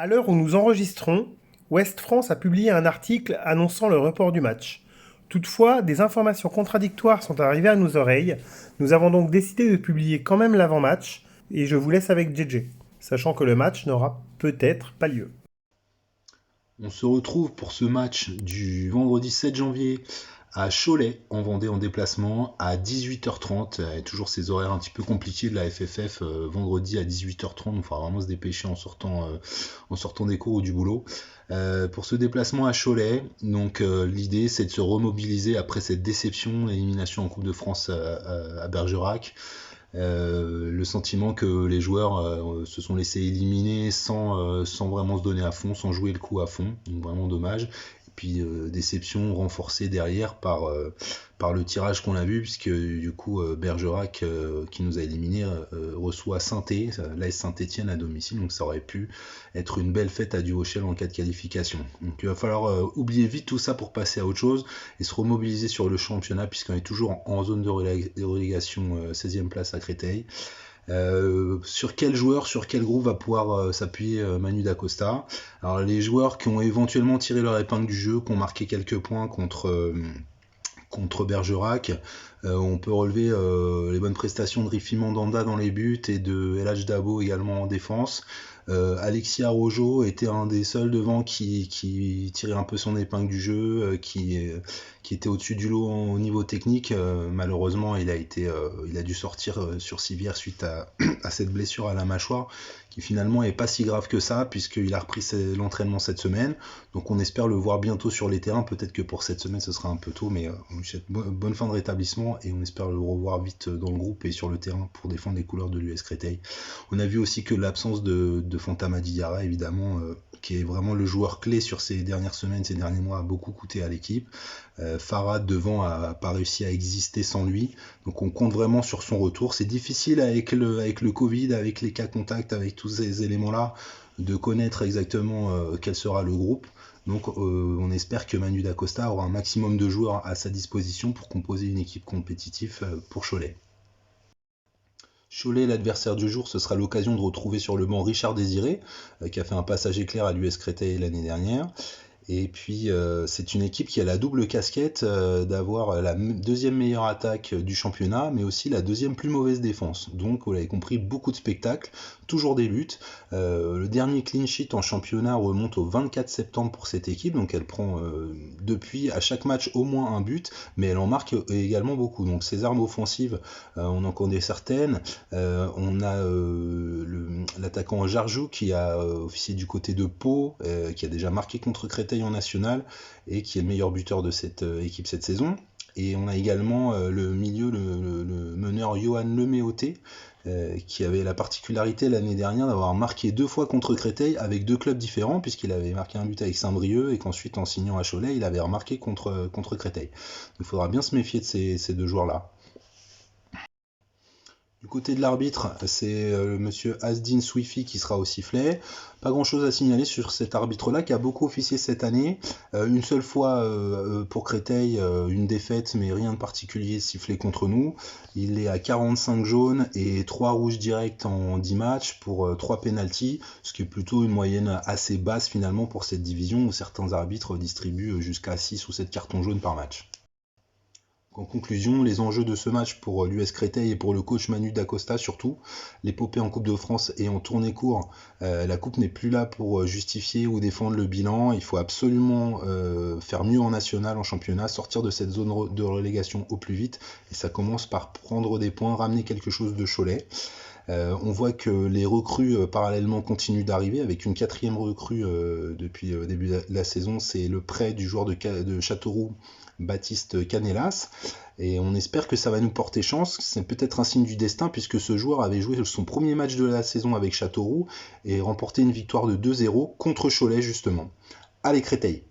À l'heure où nous enregistrons, Ouest France a publié un article annonçant le report du match. Toutefois, des informations contradictoires sont arrivées à nos oreilles. Nous avons donc décidé de publier quand même l'avant-match, et je vous laisse avec JJ, sachant que le match n'aura peut-être pas lieu. On se retrouve pour ce match du vendredi 7 janvier à Cholet, en Vendée en déplacement, à 18h30. Toujours ces horaires un petit peu compliqués de la FFF, vendredi à 18h30. Il faudra vraiment se dépêcher en sortant des cours ou du boulot. Pour ce déplacement à Cholet, donc l'idée c'est de se remobiliser après cette déception, l'élimination en Coupe de France à Bergerac. Le sentiment que les joueurs se sont laissés éliminer sans vraiment se donner à fond, sans jouer le coup à fond, donc vraiment dommage. Et puis déception renforcée derrière par le tirage qu'on a vu, puisque du coup Bergerac qui nous a éliminés reçoit Saint-Étienne, l'AS Saint-Étienne à domicile, donc ça aurait pu être une belle fête à Durochel en cas de qualification. Donc il va falloir oublier vite tout ça pour passer à autre chose et se remobiliser sur le championnat, puisqu'on est toujours en zone de relégation 16e place à Créteil. Sur quel joueur, sur quel groupe va pouvoir s'appuyer Manu Dacosta? Alors les joueurs qui ont éventuellement tiré leur épingle du jeu, qui ont marqué quelques points contre Bergerac. On peut relever les bonnes prestations de Rifi Mandanda dans les buts et de El Hadj Dabo également en défense. Alexis Arojo était un des seuls devant qui tirait un peu son épingle du jeu, qui était au-dessus du lot au niveau technique. Malheureusement, il a dû sortir sur civière suite à cette blessure à la mâchoire, qui finalement est pas si grave que ça, puisqu'il a repris l'entraînement cette semaine. Donc on espère le voir bientôt sur les terrains. Peut-être que pour cette semaine ce sera un peu tôt, mais on lui souhaite bonne fin de rétablissement et on espère le revoir vite dans le groupe et sur le terrain pour défendre les couleurs de l'US Créteil. On a vu aussi que l'absence de Fantama Diarra, évidemment, qui est vraiment le joueur clé sur ces dernières semaines, ces derniers mois, a beaucoup coûté à l'équipe. Farad devant a pas réussi à exister sans lui, donc on compte vraiment sur son retour. C'est difficile avec le Covid, avec les cas contacts, avec tous ces éléments-là, de connaître exactement quel sera le groupe. Donc on espère que Manu Dacosta aura un maximum de joueurs à sa disposition pour composer une équipe compétitive pour Cholet. Cholet, l'adversaire du jour, ce sera l'occasion de retrouver sur le banc Richard Désiré, qui a fait un passage éclair à l'US Créteil l'année dernière. Et puis c'est une équipe qui a la double casquette d'avoir la deuxième meilleure attaque du championnat, mais aussi la deuxième plus mauvaise défense. Donc vous l'avez compris, beaucoup de spectacles, toujours des luttes. Le dernier clean sheet en championnat remonte au 24 septembre pour cette équipe, donc elle prend depuis à chaque match au moins un but, mais elle en marque également beaucoup. Donc ses armes offensives, on en connaît certaines. On a l'attaquant Jarjou qui a officié du côté de Pau, qui a déjà marqué contre Créteil en national et qui est le meilleur buteur de cette équipe cette saison. Et on a également le milieu, le meneur Johan Leméoté, qui avait la particularité l'année dernière d'avoir marqué 2 fois contre Créteil avec 2 clubs différents, puisqu'il avait marqué un but avec Saint-Brieuc et qu'ensuite en signant à Cholet, il avait remarqué contre Créteil. Donc il faudra bien se méfier de ces 2 joueurs-là. Du côté de l'arbitre, c'est monsieur Asdin Swifi qui sera au sifflet. Pas grand chose à signaler sur cet arbitre-là qui a beaucoup officié cette année. Une seule fois pour Créteil, une défaite, mais rien de particulier sifflé contre nous. Il est à 45 jaunes et 3 rouges directs en 10 matchs pour 3 pénaltys, ce qui est plutôt une moyenne assez basse finalement pour cette division où certains arbitres distribuent jusqu'à 6 ou 7 cartons jaunes par match. En conclusion, les enjeux de ce match pour l'US Créteil et pour le coach Manu Dacosta surtout, l'épopée en Coupe de France et en tournée court, la Coupe n'est plus là pour justifier ou défendre le bilan, il faut absolument faire mieux en national, en championnat, sortir de cette zone de relégation au plus vite, et ça commence par prendre des points, ramener quelque chose de Cholet. On voit que les recrues parallèlement continuent d'arriver avec une 4e recrue depuis le début de la saison, c'est le prêt du joueur de Châteauroux, Baptiste Canelas, et on espère que ça va nous porter chance. C'est peut-être un signe du destin puisque ce joueur avait joué son premier match de la saison avec Châteauroux et remporté une victoire de 2-0 contre Cholet justement. Allez Créteil!